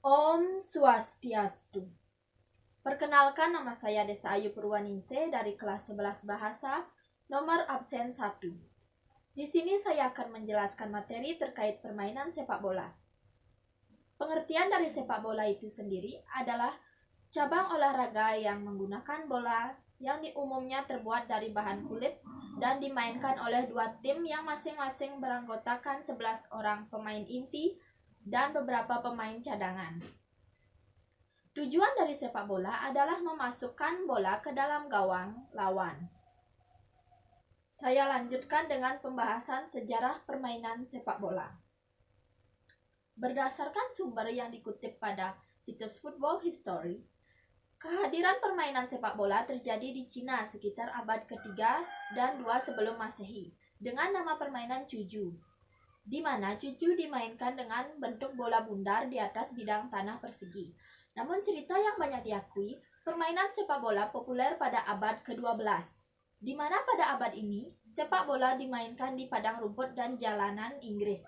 Om Swastiastu. Perkenalkan, nama saya Desa Ayu Purwaningsih dari kelas 11 Bahasa, nomor absen 1. Di sini saya akan menjelaskan materi terkait permainan sepak bola. Pengertian dari sepak bola itu sendiri adalah cabang olahraga yang menggunakan bola yang umumnya terbuat dari bahan kulit dan dimainkan oleh dua tim yang masing-masing beranggotakan 11 orang pemain inti dan beberapa pemain cadangan. Tujuan dari sepak bola adalah memasukkan bola ke dalam gawang lawan. Saya lanjutkan dengan pembahasan sejarah permainan sepak bola. Berdasarkan sumber yang dikutip pada situs Football History, kehadiran permainan sepak bola terjadi di Cina sekitar abad ketiga dan 2 sebelum Masehi dengan nama permainan cuju, di mana cuju dimainkan dengan bentuk bola bundar di atas bidang tanah persegi. Namun cerita yang banyak diakui, permainan sepak bola populer pada abad ke-12, di mana pada abad ini sepak bola dimainkan di padang rumput dan jalanan Inggris.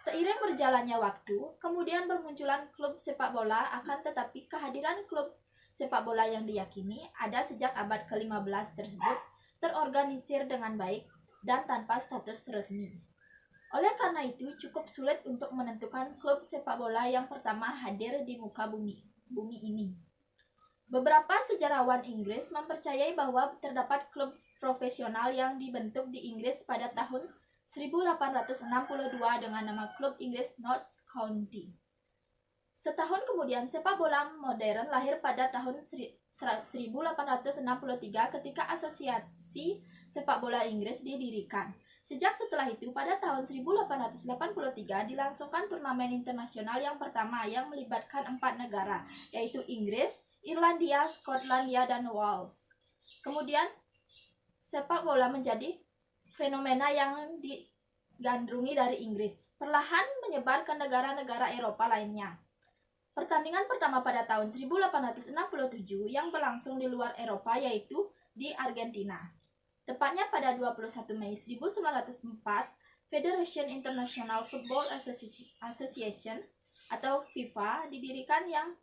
Seiring berjalannya waktu, kemudian bermunculan klub sepak bola, akan tetapi kehadiran klub sepak bola yang diyakini ada sejak abad ke-15 tersebut terorganisir dengan baik dan tanpa status resmi. Oleh karena itu, cukup sulit untuk menentukan klub sepak bola yang pertama hadir di muka bumi ini. Beberapa sejarawan Inggris mempercayai bahwa terdapat klub profesional yang dibentuk di Inggris pada tahun 1862 dengan nama Klub Inggris Notts County. Setahun kemudian, sepak bola modern lahir pada tahun 1863 ketika Asosiasi Sepak Bola Inggris didirikan. Sejak setelah itu, pada tahun 1883 dilangsungkan turnamen internasional yang pertama yang melibatkan 4 negara, yaitu Inggris, Irlandia, Skotlandia, dan Wales. Kemudian, sepak bola menjadi fenomena yang digandrungi dari Inggris, perlahan menyebar ke negara-negara Eropa lainnya. Pertandingan pertama pada tahun 1867 yang berlangsung di luar Eropa yaitu di Argentina. Tepatnya pada 21 Mei 1904, Federation International Football Association atau FIFA didirikan yang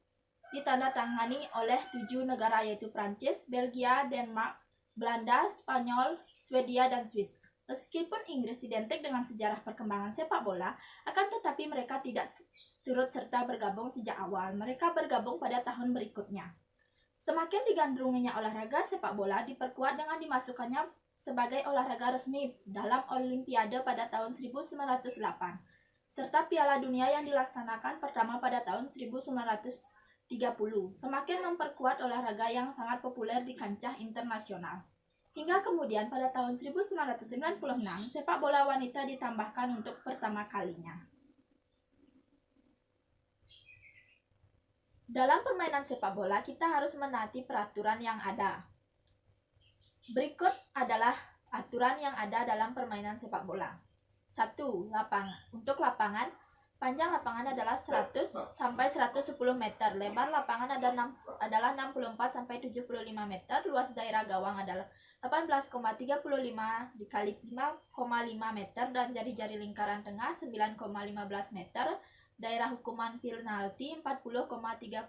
ditandatangani oleh 7 negara yaitu Prancis, Belgia, Denmark, Belanda, Spanyol, Swedia, dan Swiss. Meskipun Inggris identik dengan sejarah perkembangan sepak bola, akan tetapi mereka tidak turut serta bergabung sejak awal. Mereka bergabung pada tahun berikutnya. Semakin digandrunginya olahraga sepak bola diperkuat dengan dimasukkannya sebagai olahraga resmi dalam Olimpiade pada tahun 1908, serta Piala Dunia yang dilaksanakan pertama pada tahun 1930, semakin memperkuat olahraga yang sangat populer di kancah internasional. Hingga kemudian pada tahun 1996, sepak bola wanita ditambahkan untuk pertama kalinya. Dalam permainan sepak bola, kita harus menaati peraturan yang ada. Berikut adalah aturan yang ada dalam permainan sepak bola. 1. Lapangan. Untuk lapangan, panjang lapangan adalah 100 sampai 110 meter, lebar lapangan adalah 64 sampai 75 meter, luas daerah gawang adalah 18,35 dikali 5,5 meter dan jari-jari lingkaran tengah 9,15 meter. Daerah hukuman penalti 40,39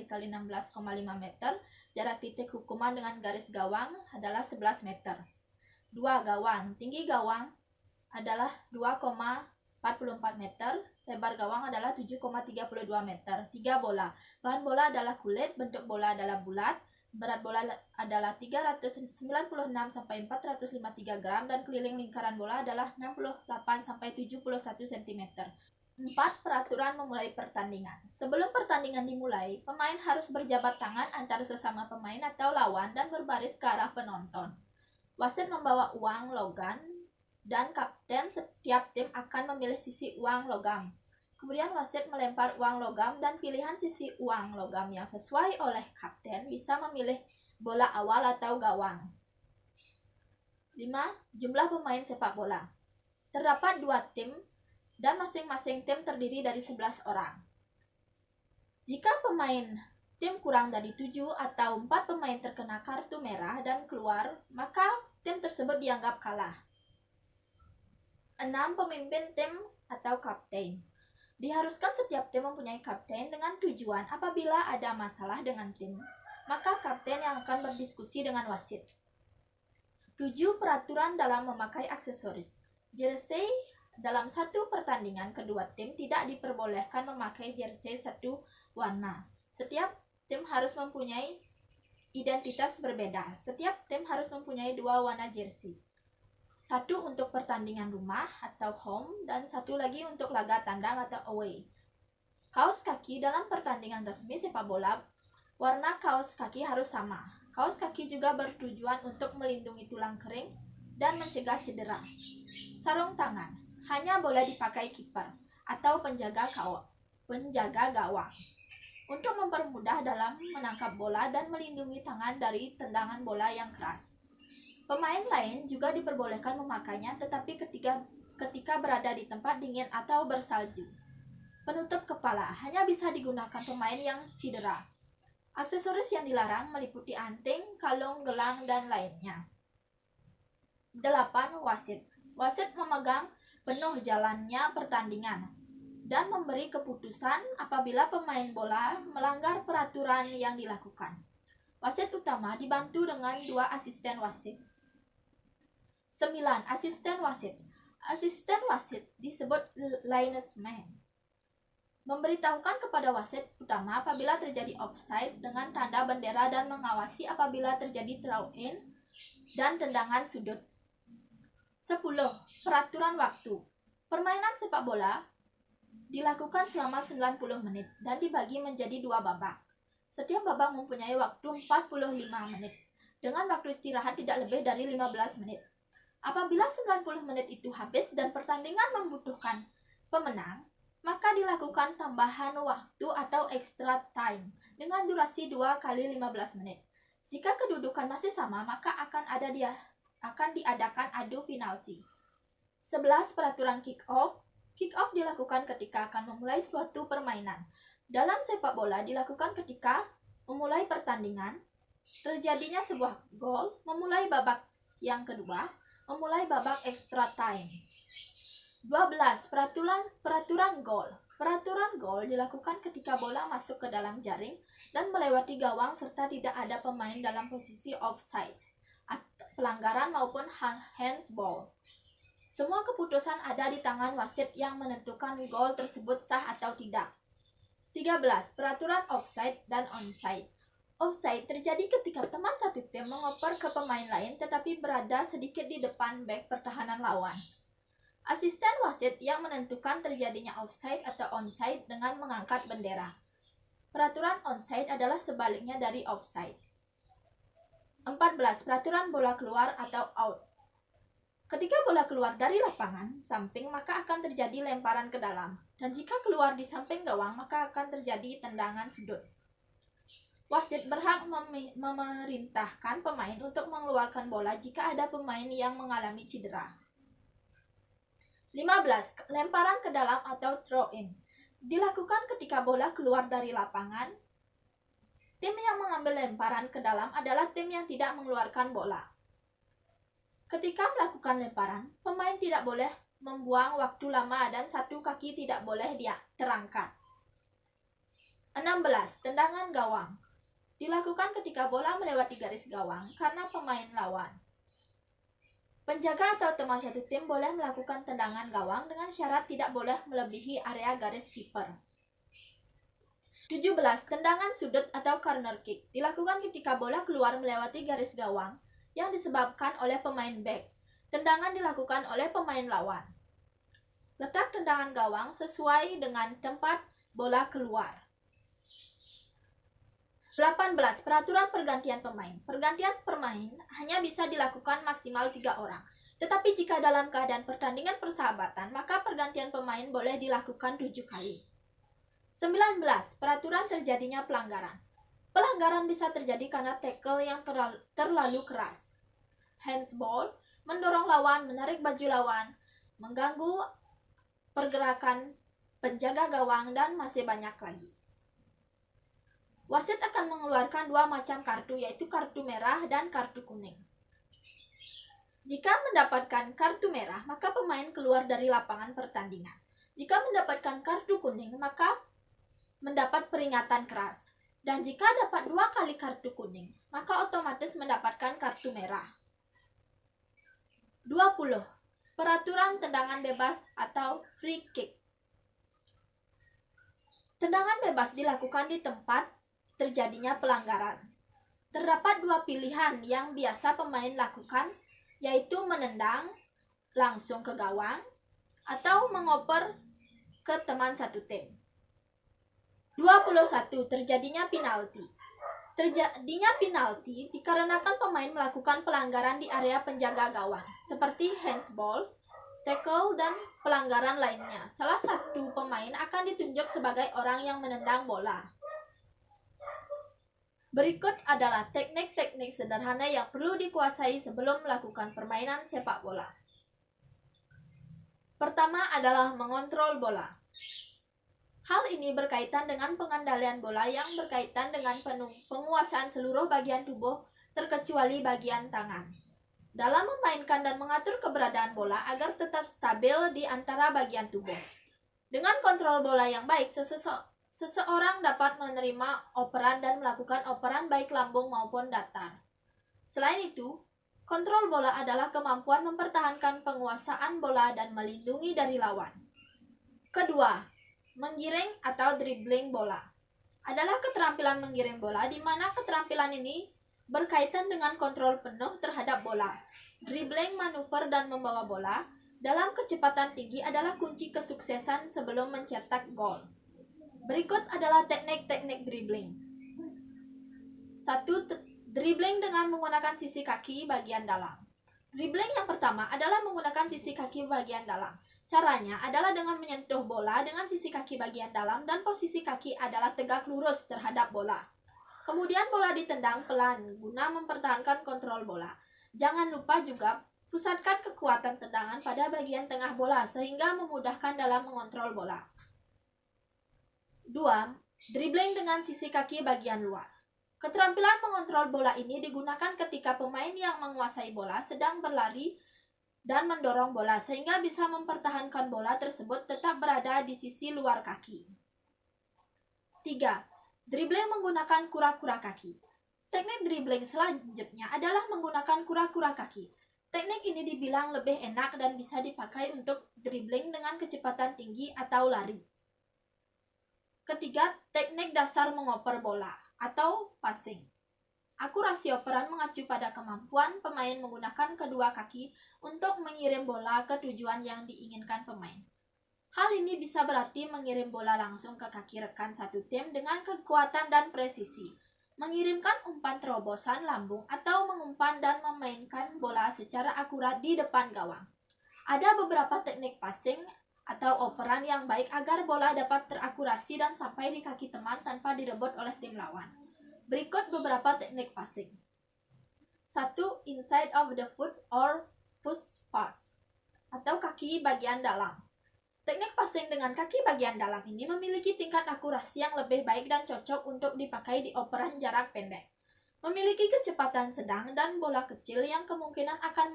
dikali 16,5 meter. Jarak titik hukuman dengan garis gawang adalah 11 meter. 2. Gawang. Tinggi gawang adalah 2,44 meter. Lebar gawang adalah 7,32 meter. 3. Bola. Bahan bola adalah kulit. Bentuk bola adalah bulat. Berat bola adalah 396 sampai 453 gram dan keliling lingkaran bola adalah 68 sampai 71 cm. 4. Peraturan memulai pertandingan. Sebelum pertandingan dimulai, pemain harus berjabat tangan antara sesama pemain atau lawan dan berbaris ke arah penonton. Wasit membawa uang logam dan kapten setiap tim akan memilih sisi uang logam. Kemudian wasit melempar uang logam dan pilihan sisi uang logam yang sesuai oleh kapten bisa memilih bola awal atau gawang. 5. Jumlah pemain sepak bola. Terdapat 2 tim dan masing-masing tim terdiri dari 11 orang. Jika pemain tim kurang dari 7 atau 4 pemain terkena kartu merah dan keluar, maka tim tersebut dianggap kalah. 6. Pemimpin tim atau kapten. Diharuskan setiap tim mempunyai kapten dengan tujuan apabila ada masalah dengan tim, maka kapten yang akan berdiskusi dengan wasit. 7. Peraturan dalam memakai aksesoris. Jersey dalam satu pertandingan kedua tim tidak diperbolehkan memakai jersey satu warna. Setiap tim harus mempunyai identitas berbeda. Setiap tim harus mempunyai 2 warna jersey. Satu untuk pertandingan rumah atau home dan satu lagi untuk laga tandang atau away. Kaos kaki dalam pertandingan resmi sepak bola, warna kaos kaki harus sama. Kaos kaki juga bertujuan untuk melindungi tulang kering dan mencegah cedera. Sarung tangan hanya boleh dipakai kiper atau penjaga gawang untuk mempermudah dalam menangkap bola dan melindungi tangan dari tendangan bola yang keras. Pemain lain juga diperbolehkan memakainya tetapi ketika berada di tempat dingin atau bersalju. Penutup kepala hanya bisa digunakan pemain yang cedera. Aksesoris yang dilarang meliputi anting, kalung, gelang, dan lainnya. 8. Wasit. Wasit memegang penuh jalannya pertandingan dan memberi keputusan apabila pemain bola melanggar peraturan yang dilakukan. Wasit utama dibantu dengan 2 asisten wasit. 9. Asisten wasit. Asisten wasit disebut linesman. Memberitahukan kepada wasit utama apabila terjadi offside dengan tanda bendera dan mengawasi apabila terjadi throw-in dan tendangan sudut. 10. Peraturan waktu. Permainan sepak bola dilakukan selama 90 menit dan dibagi menjadi 2 babak. Setiap babak mempunyai waktu 45 menit dengan waktu istirahat tidak lebih dari 15 menit. Apabila 90 menit itu habis dan pertandingan membutuhkan pemenang, maka dilakukan tambahan waktu atau extra time dengan durasi 2 kali 15 menit. Jika kedudukan masih sama, maka akan diadakan adu penalti. 11. Peraturan kick-off. Kick-off dilakukan ketika akan memulai suatu permainan. Dalam sepak bola dilakukan ketika memulai pertandingan, terjadinya sebuah gol, memulai babak yang kedua, memulai babak extra time. 12. Peraturan gol. Peraturan gol dilakukan ketika bola masuk ke dalam jaring dan melewati gawang serta tidak ada pemain dalam posisi offside, pelanggaran maupun handsball. Semua keputusan ada di tangan wasit yang menentukan gol tersebut sah atau tidak. 13. Peraturan offside dan onside. Offside terjadi ketika teman satu tim mengoper ke pemain lain tetapi berada sedikit di depan bek pertahanan lawan. Asisten wasit yang menentukan terjadinya offside atau onside dengan mengangkat bendera. Peraturan onside adalah sebaliknya dari offside. 14. Peraturan bola keluar atau out. Ketika bola keluar dari lapangan samping, maka akan terjadi lemparan ke dalam. Dan jika keluar di samping gawang, maka akan terjadi tendangan sudut. Wasit berhak memerintahkan pemain untuk mengeluarkan bola jika ada pemain yang mengalami cedera. 15. Lemparan ke dalam atau throw-in. Dilakukan ketika bola keluar dari lapangan. Tim yang mengambil lemparan ke dalam adalah tim yang tidak mengeluarkan bola. Ketika melakukan lemparan, pemain tidak boleh membuang waktu lama dan satu kaki tidak boleh terangkat. 16. Tendangan gawang. Dilakukan ketika bola melewati garis gawang karena pemain lawan. Penjaga atau teman satu tim boleh melakukan tendangan gawang dengan syarat tidak boleh melebihi area garis kiper. 17. Tendangan sudut atau corner kick. Dilakukan ketika bola keluar melewati garis gawang yang disebabkan oleh pemain back. Tendangan dilakukan oleh pemain lawan. Letak tendangan gawang sesuai dengan tempat bola keluar. 18. Peraturan pergantian pemain. Pergantian pemain hanya bisa dilakukan maksimal 3 orang. Tetapi jika dalam keadaan pertandingan persahabatan, maka pergantian pemain boleh dilakukan 7 kali. 19. Peraturan terjadinya pelanggaran. Pelanggaran bisa terjadi karena tackle yang terlalu keras, handsball, mendorong lawan, menarik baju lawan, mengganggu pergerakan penjaga gawang, dan masih banyak lagi. Wasit akan mengeluarkan 2 macam kartu, yaitu kartu merah dan kartu kuning. Jika mendapatkan kartu merah, maka pemain keluar dari lapangan pertandingan. Jika mendapatkan kartu kuning, maka mendapat peringatan keras. Dan jika dapat 2 kali kartu kuning, maka otomatis mendapatkan kartu merah. 20. Peraturan tendangan bebas atau free kick. Tendangan bebas dilakukan di tempat terjadinya pelanggaran. Terdapat 2 pilihan yang biasa pemain lakukan, yaitu menendang langsung ke gawang atau mengoper ke teman satu tim. 21. Terjadinya penalti. Terjadinya penalti dikarenakan pemain melakukan pelanggaran di area penjaga gawang, seperti handsball, tackle, dan pelanggaran lainnya. Salah satu pemain akan ditunjuk sebagai orang yang menendang bola. Berikut adalah teknik-teknik sederhana yang perlu dikuasai sebelum melakukan permainan sepak bola. Pertama adalah mengontrol bola. Hal ini berkaitan dengan pengendalian bola yang berkaitan dengan penguasaan seluruh bagian tubuh terkecuali bagian tangan. Dalam memainkan dan mengatur keberadaan bola agar tetap stabil di antara bagian tubuh. Dengan kontrol bola yang baik, seseorang dapat menerima operan dan melakukan operan baik lambung maupun datar. Selain itu, kontrol bola adalah kemampuan mempertahankan penguasaan bola dan melindungi dari lawan. Kedua, menggiring atau dribbling bola adalah keterampilan menggiring bola, di mana keterampilan ini berkaitan dengan kontrol penuh terhadap bola. Dribbling, manuver, dan membawa bola dalam kecepatan tinggi adalah kunci kesuksesan sebelum mencetak gol. Berikut adalah teknik-teknik dribbling. 1. Dribbling dengan menggunakan sisi kaki bagian dalam. Dribbling yang pertama adalah menggunakan sisi kaki bagian dalam. Caranya adalah dengan menyentuh bola dengan sisi kaki bagian dalam dan posisi kaki adalah tegak lurus terhadap bola. Kemudian bola ditendang pelan guna mempertahankan kontrol bola. Jangan lupa juga pusatkan kekuatan tendangan pada bagian tengah bola sehingga memudahkan dalam mengontrol bola. 2. Dribbling dengan sisi kaki bagian luar. Keterampilan mengontrol bola ini digunakan ketika pemain yang menguasai bola sedang berlari dan mendorong bola sehingga bisa mempertahankan bola tersebut tetap berada di sisi luar kaki. 3. Dribbling menggunakan kura-kura kaki. Teknik dribbling selanjutnya adalah menggunakan kura-kura kaki. Teknik ini dibilang lebih enak dan bisa dipakai untuk dribbling dengan kecepatan tinggi atau lari. Ketiga, teknik dasar mengoper bola atau passing. Akurasi operan mengacu pada kemampuan pemain menggunakan kedua kaki untuk mengirim bola ke tujuan yang diinginkan pemain. Hal ini bisa berarti mengirim bola langsung ke kaki rekan satu tim dengan kekuatan dan presisi, mengirimkan umpan terobosan lambung, atau mengumpan dan memainkan bola secara akurat di depan gawang. Ada beberapa teknik passing atau operan yang baik agar bola dapat terakurasi dan sampai di kaki teman tanpa direbut oleh tim lawan. Berikut beberapa teknik passing. 1. Inside of the foot or push pass atau kaki bagian dalam. Teknik passing dengan kaki bagian dalam ini memiliki tingkat akurasi yang lebih baik dan cocok untuk dipakai di operan jarak pendek. Memiliki kecepatan sedang dan bola kecil yang kemungkinan akan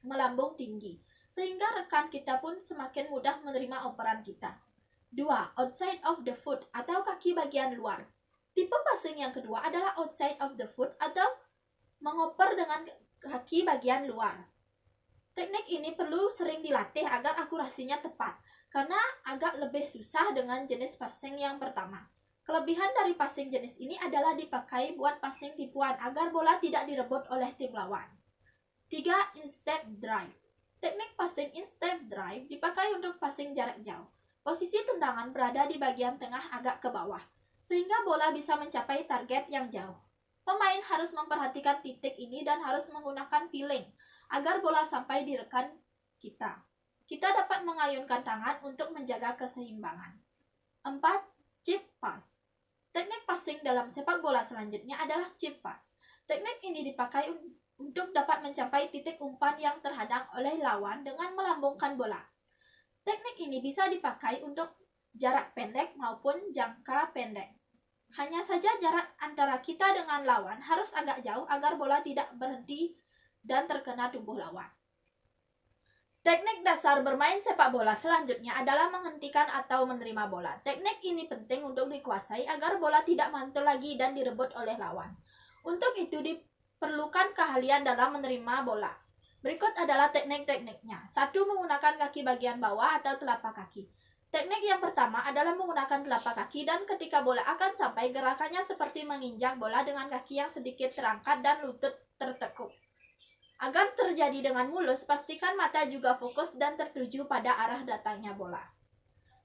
melambung tinggi, sehingga rekan kita pun semakin mudah menerima operan kita. 2. Outside of the foot atau kaki bagian luar. Tipe passing yang kedua adalah outside of the foot atau mengoper dengan kaki bagian luar. Teknik ini perlu sering dilatih agar akurasinya tepat, karena agak lebih susah dengan jenis passing yang pertama. Kelebihan dari passing jenis ini adalah dipakai buat passing tipuan agar bola tidak direbut oleh tim lawan. 3. In-step drive. Teknik passing in-step drive dipakai untuk passing jarak jauh. Posisi tendangan berada di bagian tengah agak ke bawah, sehingga bola bisa mencapai target yang jauh. Pemain harus memperhatikan titik ini dan harus menggunakan feeling agar bola sampai di rekan kita. Kita dapat mengayunkan tangan untuk menjaga keseimbangan. 4. Chip pass. Teknik passing dalam sepak bola selanjutnya adalah chip pass. Teknik ini dipakai untuk dapat mencapai titik umpan yang terhadang oleh lawan dengan melambungkan bola. Teknik ini bisa dipakai untuk jarak pendek maupun jangka pendek. Hanya saja jarak antara kita dengan lawan harus agak jauh agar bola tidak berhenti dan terkena tubuh lawan. Teknik dasar bermain sepak bola selanjutnya adalah menghentikan atau menerima bola. Teknik ini penting untuk dikuasai agar bola tidak mantul lagi dan direbut oleh lawan. Untuk itu diperlukan keahlian dalam menerima bola. Berikut adalah teknik-tekniknya. 1. Menggunakan kaki bagian bawah atau telapak kaki. Teknik yang pertama adalah menggunakan telapak kaki dan ketika bola akan sampai, gerakannya seperti menginjak bola dengan kaki yang sedikit terangkat dan lutut tertekuk. Agar terjadi dengan mulus, pastikan mata juga fokus dan tertuju pada arah datangnya bola.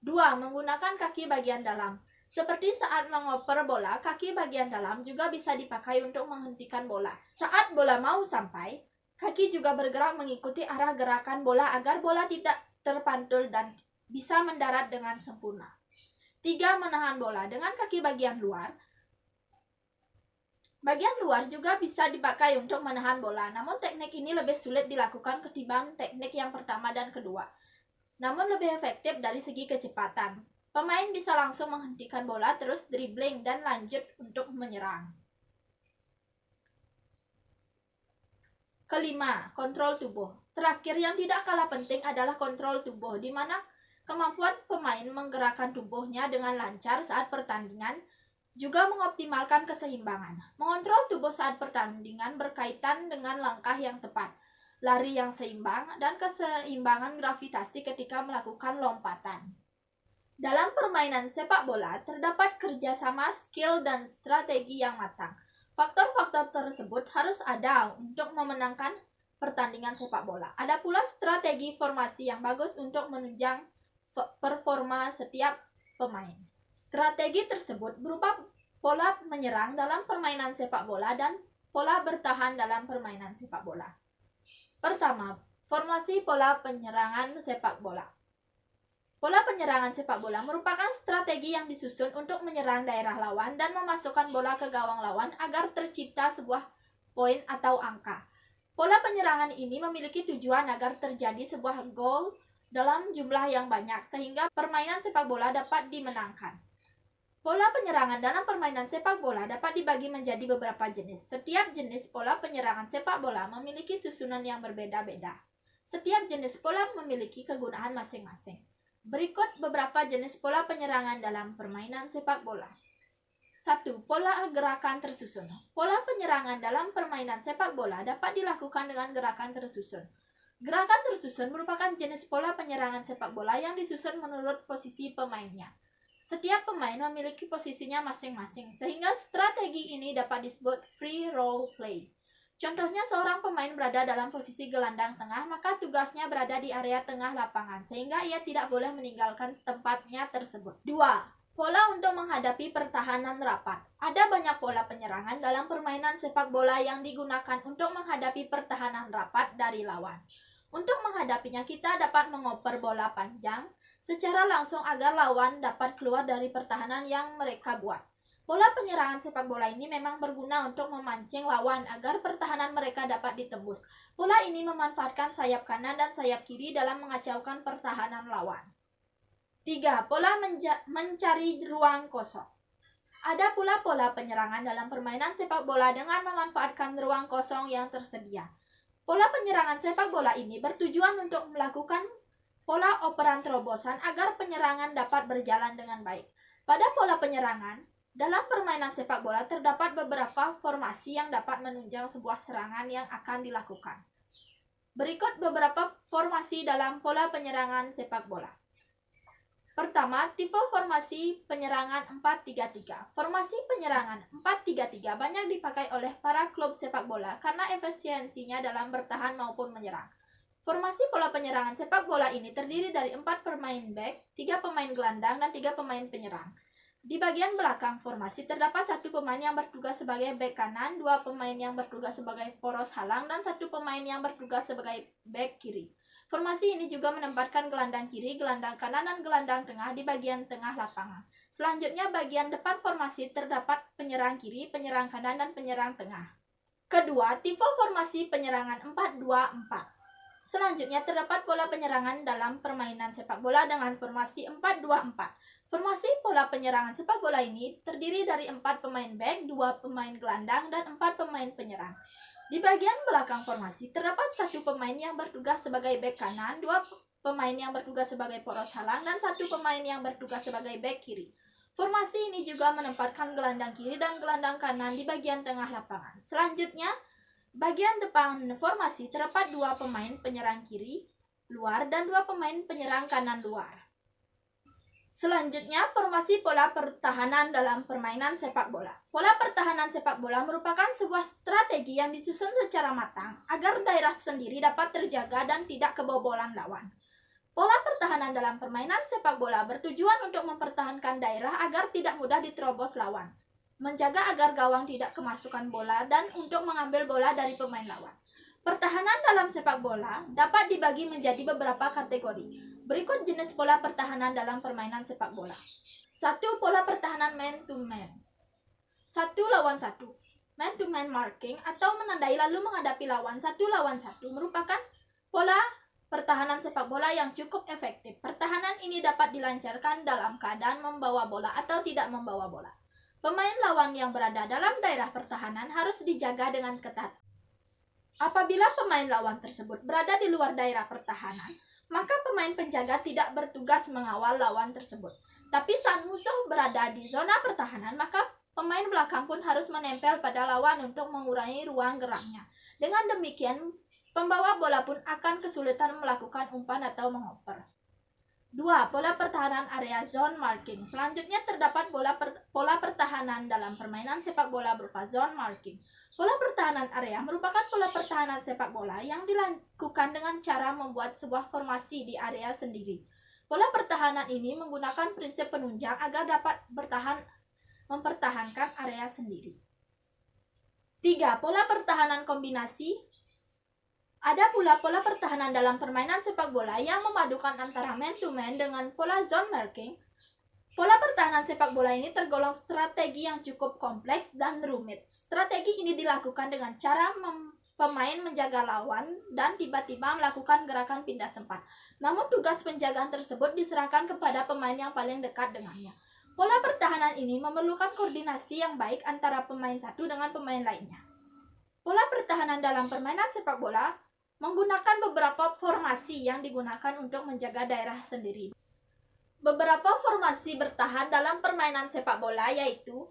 2. Menggunakan kaki bagian dalam. Seperti saat mengoper bola, kaki bagian dalam juga bisa dipakai untuk menghentikan bola. Saat bola mau sampai, kaki juga bergerak mengikuti arah gerakan bola agar bola tidak terpantul dan bisa mendarat dengan sempurna. 3. Menahan bola dengan kaki bagian luar. Bagian luar juga bisa dipakai untuk menahan bola, namun teknik ini lebih sulit dilakukan ketimbang teknik yang pertama dan kedua. Namun lebih efektif dari segi kecepatan. Pemain bisa langsung menghentikan bola, terus dribbling, dan lanjut untuk menyerang. Kelima, kontrol tubuh. Terakhir yang tidak kalah penting adalah kontrol tubuh, di mana kemampuan pemain menggerakkan tubuhnya dengan lancar saat pertandingan juga mengoptimalkan keseimbangan. Mengontrol tubuh saat pertandingan berkaitan dengan langkah yang tepat, lari yang seimbang, dan keseimbangan gravitasi ketika melakukan lompatan. Dalam permainan sepak bola, terdapat kerjasama, skill, dan strategi yang matang. Faktor-faktor tersebut harus ada untuk memenangkan pertandingan sepak bola. Ada pula strategi formasi yang bagus untuk menunjang performa setiap pemain. Strategi tersebut berupa pola menyerang dalam permainan sepak bola dan pola bertahan dalam permainan sepak bola. Pertama, formasi pola penyerangan sepak bola. Pola penyerangan sepak bola merupakan strategi yang disusun untuk menyerang daerah lawan dan memasukkan bola ke gawang lawan agar tercipta sebuah poin atau angka. Pola penyerangan ini memiliki tujuan agar terjadi sebuah gol dalam jumlah yang banyak sehingga permainan sepak bola dapat dimenangkan. Pola penyerangan dalam permainan sepak bola dapat dibagi menjadi beberapa jenis. Setiap jenis pola penyerangan sepak bola memiliki susunan yang berbeda-beda. Setiap jenis pola memiliki kegunaan masing-masing. Berikut beberapa jenis pola penyerangan dalam permainan sepak bola. 1. Pola gerakan tersusun. Pola penyerangan dalam permainan sepak bola dapat dilakukan dengan gerakan tersusun. Gerakan tersusun merupakan jenis pola penyerangan sepak bola yang disusun menurut posisi pemainnya. Setiap pemain memiliki posisinya masing-masing, sehingga strategi ini dapat disebut free role play. Contohnya, seorang pemain berada dalam posisi gelandang tengah, maka tugasnya berada di area tengah lapangan, sehingga ia tidak boleh meninggalkan tempatnya tersebut. 2. Pola untuk menghadapi pertahanan rapat. Ada banyak pola penyerangan dalam permainan sepak bola yang digunakan untuk menghadapi pertahanan rapat dari lawan. Untuk menghadapinya, kita dapat mengoper bola panjang secara langsung agar lawan dapat keluar dari pertahanan yang mereka buat. Pola penyerangan sepak bola ini memang berguna untuk memancing lawan agar pertahanan mereka dapat ditembus. Pola ini memanfaatkan sayap kanan dan sayap kiri dalam mengacaukan pertahanan lawan. 3. Pola mencari ruang kosong. Ada pula pola penyerangan dalam permainan sepak bola dengan memanfaatkan ruang kosong yang tersedia. Pola penyerangan sepak bola ini bertujuan untuk melakukan pola operan terobosan agar penyerangan dapat berjalan dengan baik. Pada pola penyerangan, dalam permainan sepak bola terdapat beberapa formasi yang dapat menunjang sebuah serangan yang akan dilakukan. Berikut beberapa formasi dalam pola penyerangan sepak bola. Pertama, tipe formasi penyerangan 4-3-3. Formasi penyerangan 4-3-3 banyak dipakai oleh para klub sepak bola karena efisiensinya dalam bertahan maupun menyerang. Formasi pola penyerangan sepak bola ini terdiri dari 4 pemain back, 3 pemain gelandang, dan 3 pemain penyerang. Di bagian belakang formasi terdapat 1 pemain yang bertugas sebagai back kanan, 2 pemain yang bertugas sebagai poros halang, dan 1 pemain yang bertugas sebagai back kiri. Formasi ini juga menempatkan gelandang kiri, gelandang kanan, dan gelandang tengah di bagian tengah lapangan. Selanjutnya, bagian depan formasi terdapat penyerang kiri, penyerang kanan, dan penyerang tengah. Kedua, tipe formasi penyerangan 4-2-4. Selanjutnya terdapat pola penyerangan dalam permainan sepak bola dengan formasi 4-2-4. Formasi pola pola penyerangan sepak bola ini terdiri dari 4 pemain bek, 2 pemain gelandang, dan 4 pemain penyerang. Di bagian belakang formasi terdapat 1 pemain yang bertugas sebagai bek kanan, 2 pemain yang bertugas sebagai poros halang, dan 1 pemain yang bertugas sebagai bek kiri. Formasi ini juga menempatkan gelandang kiri dan gelandang kanan di bagian tengah lapangan. Selanjutnya, bagian depan formasi terdapat 2 pemain penyerang kiri luar dan 2 pemain penyerang kanan luar. Selanjutnya, formasi pola pertahanan dalam permainan sepak bola. Pola pertahanan sepak bola merupakan sebuah strategi yang disusun secara matang agar daerah sendiri dapat terjaga dan tidak kebobolan lawan. Pola pertahanan dalam permainan sepak bola bertujuan untuk mempertahankan daerah agar tidak mudah diterobos lawan, menjaga agar gawang tidak kemasukan bola, dan untuk mengambil bola dari pemain lawan. Pertahanan dalam sepak bola dapat dibagi menjadi beberapa kategori. Berikut jenis pola pertahanan dalam permainan sepak bola. 1. Pola pertahanan man to man. 1 lawan 1. Man to man marking atau menandai lalu menghadapi lawan 1 lawan 1 merupakan pola pertahanan sepak bola yang cukup efektif. Pertahanan ini dapat dilancarkan dalam keadaan membawa bola atau tidak membawa bola. Pemain lawan yang berada dalam daerah pertahanan harus dijaga dengan ketat. Apabila pemain lawan tersebut berada di luar daerah pertahanan, maka pemain penjaga tidak bertugas mengawal lawan tersebut. Tapi saat musuh berada di zona pertahanan, maka pemain belakang pun harus menempel pada lawan untuk mengurangi ruang geraknya. Dengan demikian, pembawa bola pun akan kesulitan melakukan umpan atau mengoper. 2. Pola pertahanan area zone marking. Selanjutnya terdapat pola pertahanan dalam permainan sepak bola berupa zone marking. Pola pertahanan area merupakan pola pertahanan sepak bola yang dilakukan dengan cara membuat sebuah formasi di area sendiri. Pola pertahanan ini menggunakan prinsip penunjang agar dapat mempertahankan area sendiri. 3. Pola pertahanan kombinasi. Ada pula pola pertahanan dalam permainan sepak bola yang memadukan antara man-to-man dengan pola zone marking. Pola pertahanan sepak bola ini tergolong strategi yang cukup kompleks dan rumit. Strategi ini dilakukan dengan cara pemain menjaga lawan dan tiba-tiba melakukan gerakan pindah tempat. Namun tugas penjagaan tersebut diserahkan kepada pemain yang paling dekat dengannya. Pola pertahanan ini memerlukan koordinasi yang baik antara pemain satu dengan pemain lainnya. Pola pertahanan dalam permainan sepak bola menggunakan beberapa formasi yang digunakan untuk menjaga daerah sendiri. Beberapa formasi bertahan dalam permainan sepak bola yaitu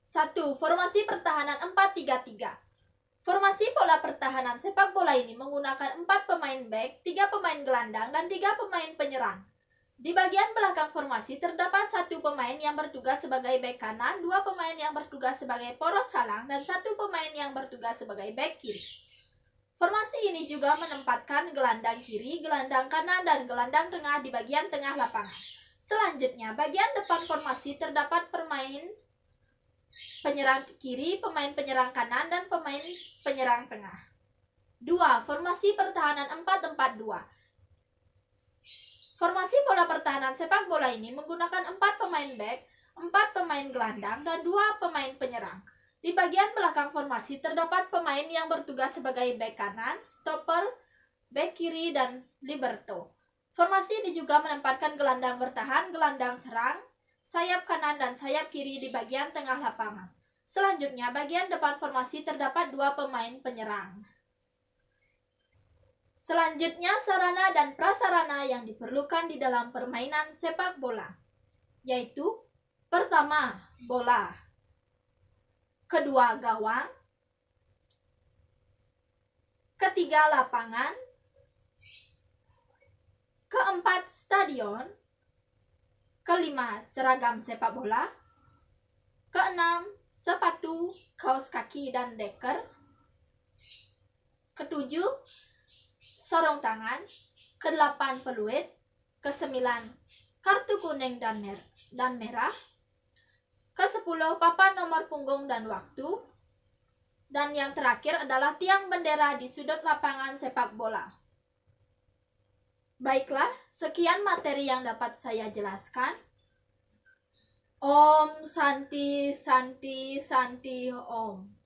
1. Formasi pertahanan 4-3-3. Formasi pola pertahanan sepak bola ini menggunakan 4 pemain bek, 3 pemain gelandang, dan 3 pemain penyerang. Di bagian belakang formasi terdapat 1 pemain yang bertugas sebagai bek kanan, 2 pemain yang bertugas sebagai poros halang, dan 1 pemain yang bertugas sebagai bek kiri. Formasi ini juga menempatkan gelandang kiri, gelandang kanan, dan gelandang tengah di bagian tengah lapangan. Selanjutnya, bagian depan formasi terdapat pemain penyerang kiri, pemain penyerang kanan, dan pemain penyerang tengah. 2. Formasi pertahanan 4-4-2. Formasi pola pertahanan sepak bola ini menggunakan 4 pemain bek, 4 pemain gelandang, dan 2 pemain penyerang. Di bagian belakang formasi terdapat pemain yang bertugas sebagai bek kanan, stopper, bek kiri, dan libero. Formasi ini juga menempatkan gelandang bertahan, gelandang serang, sayap kanan, dan sayap kiri di bagian tengah lapangan. Selanjutnya, bagian depan formasi terdapat 2 pemain penyerang. Selanjutnya, sarana dan prasarana yang diperlukan di dalam permainan sepak bola, yaitu pertama, bola. Kedua, gawang. Ketiga, lapangan. Keempat, stadion. Kelima, seragam sepak bola. Keenam, sepatu, kaos kaki, dan deker. Ketujuh, sarung tangan. Kedelapan, peluit. Kesembilan, kartu kuning dan merah. Ke-10, papan nomor punggung dan waktu. Dan yang terakhir adalah tiang bendera di sudut lapangan sepak bola. Baiklah, sekian materi yang dapat saya jelaskan. Om Santi Santi Santi Om.